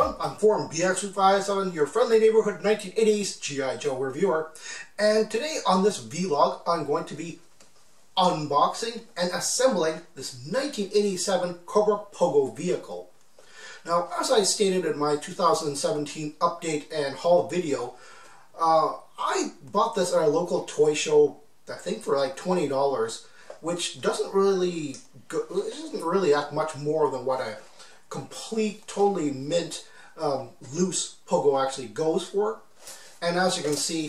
everyone, I'm Forum BX257, your friendly neighborhood 1980s G.I. Joe reviewer, and today on this vlog I'm going to be unboxing and assembling this 1987 Cobra Pogo vehicle. Now, as I stated in my 2017 update and haul video, I bought this at a local toy show, I think for like $20, which doesn't really act much more than what a complete, totally mint, loose Pogo actually goes for. And as you can see,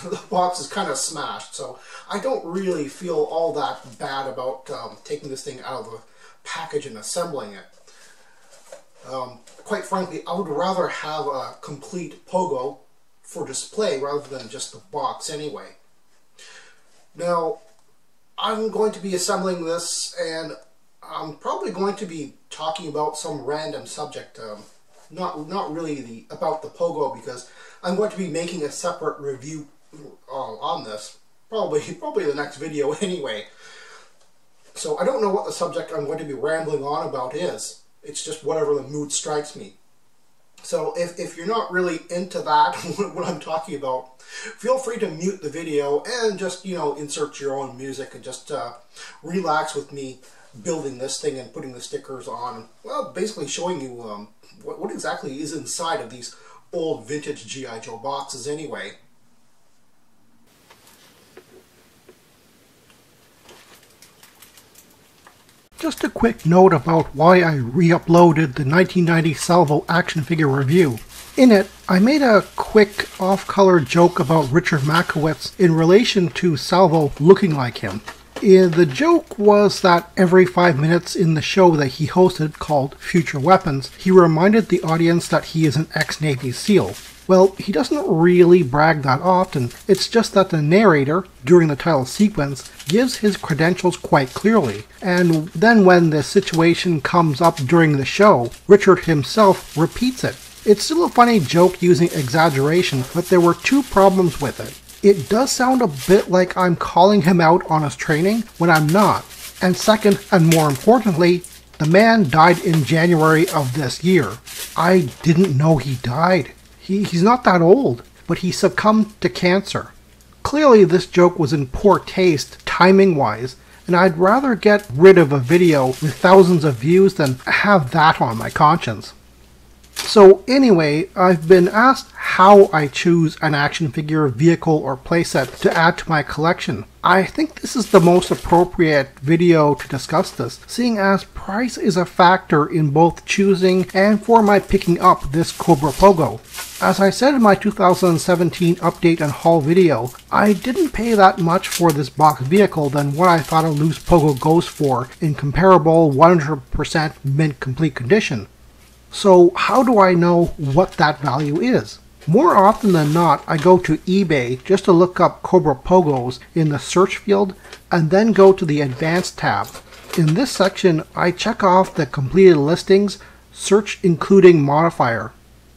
the box is kind of smashed, so I don't really feel all that bad about taking this thing out of the package and assembling it. Quite frankly, I would rather have a complete Pogo for display rather than just the box anyway. Now, I'm going to be assembling this, and I'm probably going to be talking about some random subject, not really about the Pogo, because I'm going to be making a separate review on this, probably the next video anyway. So I don't know what the subject I'm going to be rambling on about is. It's just whatever the mood strikes me. So if you're not really into that, what I'm talking about, feel free to mute the video and just, insert your own music and just relax with me building this thing and putting the stickers on. Well, basically showing you what exactly is inside of these old vintage G.I. Joe boxes anyway. Just a quick note about why I re-uploaded the 1990 Salvo action figure review. In it, I made a quick off-color joke about Richard Makowitz in relation to Salvo looking like him. The joke was that every 5 minutes in the show that he hosted, called Future Weapons, he reminded the audience that he is an ex-Navy SEAL. Well, he doesn't really brag that often, it's just that the narrator, during the title sequence, gives his credentials quite clearly, and then when the situation comes up during the show, Richard himself repeats it. It's still a funny joke using exaggeration, but there were two problems with it. It does sound a bit like I'm calling him out on his training when I'm not. And second, and more importantly, the man died in January of this year. I didn't know he died. He's not that old, but he succumbed to cancer. Clearly this joke was in poor taste, timing-wise, and I'd rather get rid of a video with thousands of views than have that on my conscience. So anyway, I've been asked how I choose an action figure, vehicle, or playset to add to my collection. I think this is the most appropriate video to discuss this, seeing as price is a factor in both choosing and for my picking up this Cobra Pogo. As I said in my 2017 update and haul video, I didn't pay that much for this box vehicle than what I thought a loose Pogo goes for in comparable 100% mint complete condition. So how do I know what that value is? More often than not, I go to eBay just to look up Cobra Pogos in the search field and then go to the Advanced tab. In this section, I check off the completed listings, search including modifier.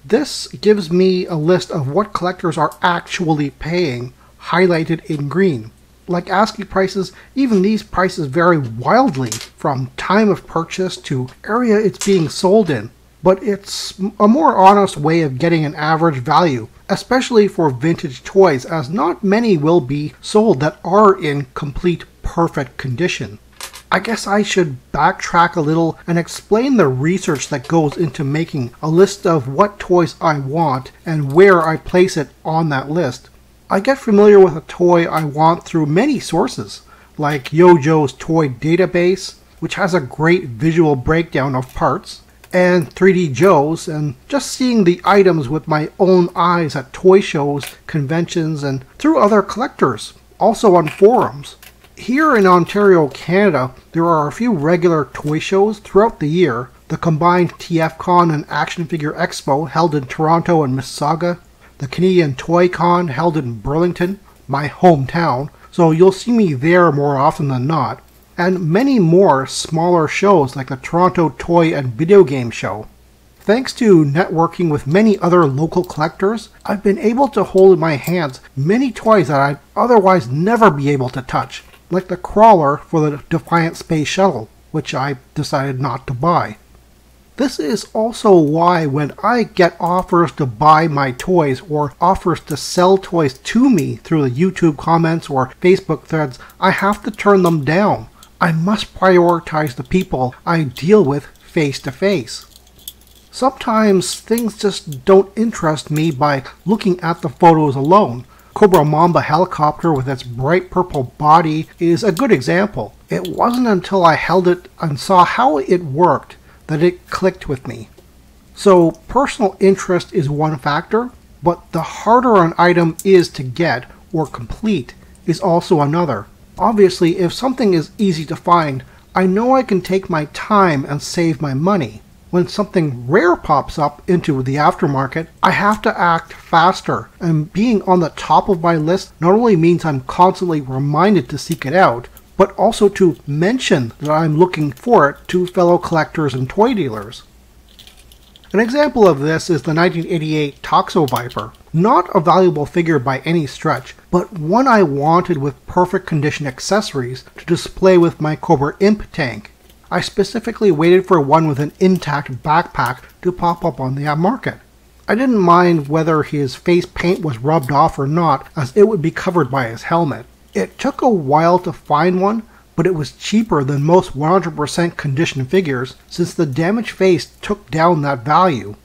This gives me a list of what collectors are actually paying, highlighted in green. Like asking prices, even these prices vary wildly from time of purchase to area it's being sold in. But it's a more honest way of getting an average value, especially for vintage toys, as not many will be sold that are in complete perfect condition. I guess I should backtrack a little and explain the research that goes into making a list of what toys I want and where I place it on that list. I get familiar with a toy I want through many sources, like Yojo's Toy Database, which has a great visual breakdown of parts, and 3D Joe's, and just seeing the items with my own eyes at toy shows, conventions, and through other collectors, also on forums. Here in Ontario, Canada, there are a few regular toy shows throughout the year, the combined TFCon and Action Figure Expo held in Toronto and Mississauga, the Canadian Toy Con held in Burlington, my hometown, so you'll see me there more often than not, and many more smaller shows like the Toronto Toy and Video Game Show. Thanks to networking with many other local collectors, I've been able to hold in my hands many toys that I'd otherwise never be able to touch, like the crawler for the Defiant Space Shuttle, which I decided not to buy. This is also why when I get offers to buy my toys or offers to sell toys to me through the YouTube comments or Facebook threads, I have to turn them down. I must prioritize the people I deal with face to face. Sometimes things just don't interest me by looking at the photos alone. Cobra Mamba helicopter with its bright purple body is a good example. It wasn't until I held it and saw how it worked that it clicked with me. So personal interest is one factor, but the harder an item is to get or complete is also another. Obviously, if something is easy to find, I know I can take my time and save my money. When something rare pops up into the aftermarket, I have to act faster, and being on the top of my list not only means I'm constantly reminded to seek it out, but also to mention that I'm looking for it to fellow collectors and toy dealers. An example of this is the 1988 Toxo Viper. Not a valuable figure by any stretch, but one I wanted with perfect condition accessories to display with my Cobra Imp tank. I specifically waited for one with an intact backpack to pop up on the market. I didn't mind whether his face paint was rubbed off or not, as it would be covered by his helmet. It took a while to find one, but it was cheaper than most 100% condition figures, since the damaged face took down that value.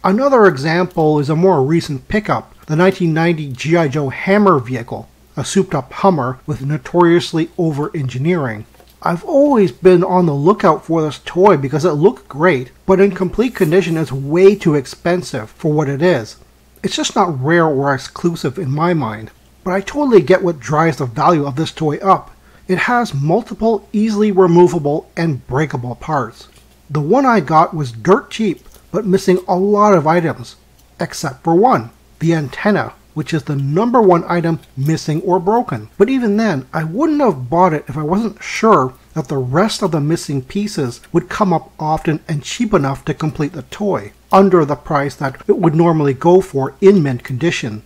Another example is a more recent pickup, the 1990 G.I. Joe Hammer vehicle, a souped-up Hummer with notoriously over-engineering. I've always been on the lookout for this toy because it looked great, but in complete condition it's way too expensive for what it is. It's just not rare or exclusive in my mind. But I totally get what drives the value of this toy up. It has multiple easily removable and breakable parts. The one I got was dirt cheap, but missing a lot of items, except for one, the antenna, which is the #1 item missing or broken. But even then, I wouldn't have bought it if I wasn't sure that the rest of the missing pieces would come up often and cheap enough to complete the toy, under the price that it would normally go for in mint condition.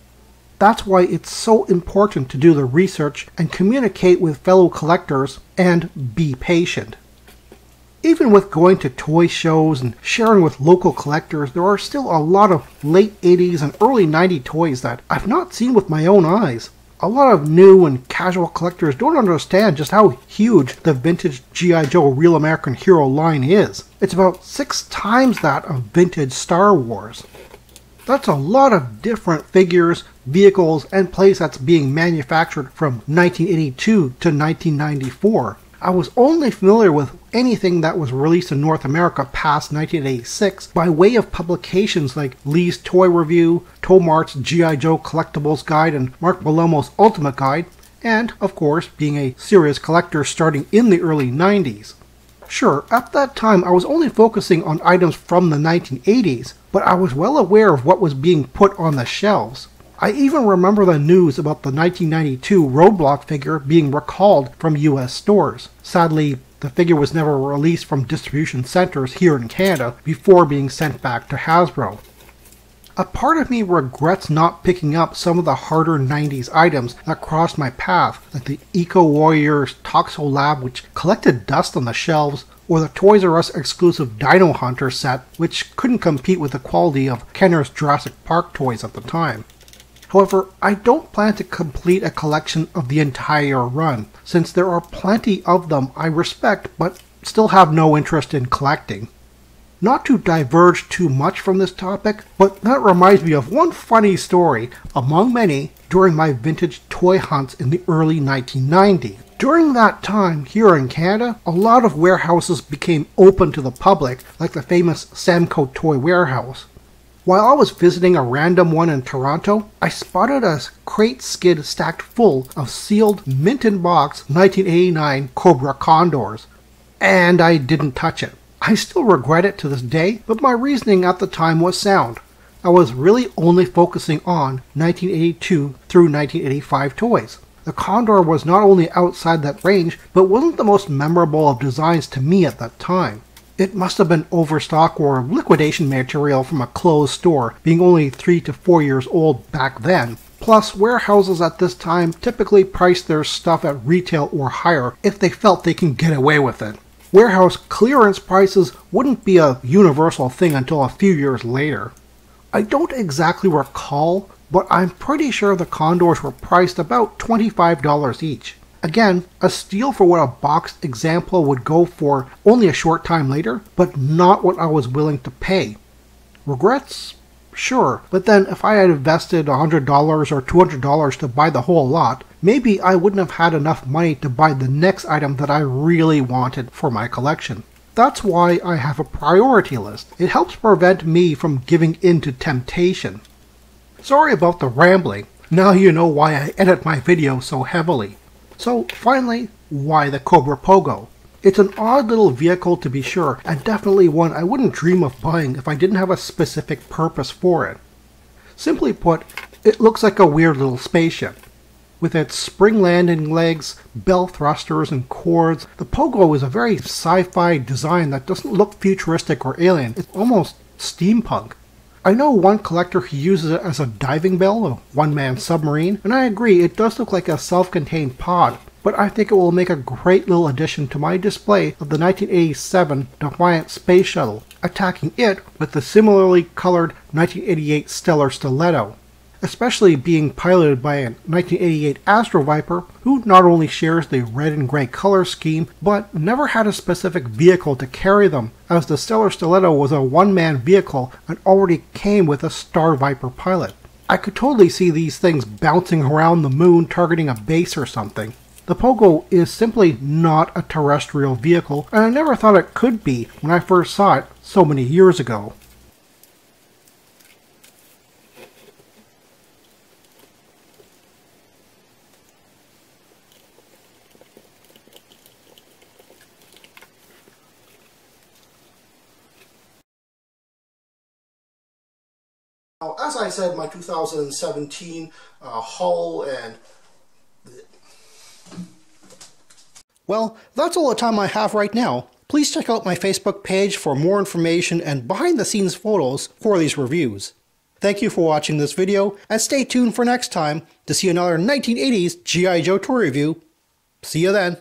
That's why it's so important to do the research and communicate with fellow collectors and be patient. Even with going to toy shows and sharing with local collectors, there are still a lot of late 80s and early 90s toys that I've not seen with my own eyes. A lot of new and casual collectors don't understand just how huge the vintage G.I. Joe Real American Hero line is. It's about 6 times that of vintage Star Wars. That's a lot of different figures, vehicles, and playsets being manufactured from 1982 to 1994. I was only familiar with anything that was released in North America past 1986 by way of publications like Lee's Toy Review, Tomart's G.I. Joe Collectibles Guide, and Mark Bellomo's Ultimate Guide, and, of course, being a serious collector starting in the early 90s. Sure, at that time I was only focusing on items from the 1980s, but I was well aware of what was being put on the shelves. I even remember the news about the 1992 Roadblock figure being recalled from US stores. Sadly, the figure was never released from distribution centers here in Canada before being sent back to Hasbro. A part of me regrets not picking up some of the harder 90s items that crossed my path, like the Eco Warriors Toxo Lab, which collected dust on the shelves, or the Toys R Us exclusive Dino Hunter set, which couldn't compete with the quality of Kenner's Jurassic Park toys at the time. However, I don't plan to complete a collection of the entire run, since there are plenty of them I respect but still have no interest in collecting. Not to diverge too much from this topic, but that reminds me of one funny story, among many, during my vintage toy hunts in the early 1990s. During that time, here in Canada, a lot of warehouses became open to the public, like the famous Samco Toy Warehouse. While I was visiting a random one in Toronto, I spotted a crate skid stacked full of sealed mint-in-box 1989 Cobra Condors, and I didn't touch it. I still regret it to this day, but my reasoning at the time was sound. I was really only focusing on 1982 through 1985 toys. The Condor was not only outside that range, but wasn't the most memorable of designs to me at that time. It must have been overstock or liquidation material from a closed store, being only 3 to 4 years old back then. Plus, warehouses at this time typically priced their stuff at retail or higher if they felt they can get away with it. warehouse clearance prices wouldn't be a universal thing until a few years later. I don't exactly recall, but I'm pretty sure the Condors were priced about $25 each. Again, a steal for what a boxed example would go for only a short time later, but not what I was willing to pay. Regrets? Sure, but then if I had invested $100 or $200 to buy the whole lot, maybe I wouldn't have had enough money to buy the next item that I really wanted for my collection. That's why I have a priority list. It helps prevent me from giving in to temptation. Sorry about the rambling. Now you know why I edit my videos so heavily. So finally, why the Cobra Pogo? It's an odd little vehicle to be sure, and definitely one I wouldn't dream of buying if I didn't have a specific purpose for it. Simply put, it looks like a weird little spaceship. With its spring landing legs, bell thrusters, and cords, the Pogo is a very sci-fi design that doesn't look futuristic or alien. It's almost steampunk. I know one collector who uses it as a diving bell, a one-man submarine, and I agree it does look like a self-contained pod, but I think it will make a great little addition to my display of the 1987 Defiant Space Shuttle, attacking it with the similarly colored 1988 Stellar Stiletto, especially being piloted by a 1988 Astro Viper who not only shares the red and gray color scheme, but never had a specific vehicle to carry them, as the Stellar Stiletto was a one-man vehicle and already came with a Star Viper pilot. I could totally see these things bouncing around the moon targeting a base or something. The Pogo is simply not a terrestrial vehicle, and I never thought it could be when I first saw it so many years ago. Now, as I said, my 2017 haul and... Well, that's all the time I have right now. Please check out my Facebook page for more information and behind-the-scenes photos for these reviews. Thank you for watching this video, and stay tuned for next time to see another 1980s G.I. Joe toy review. See you then!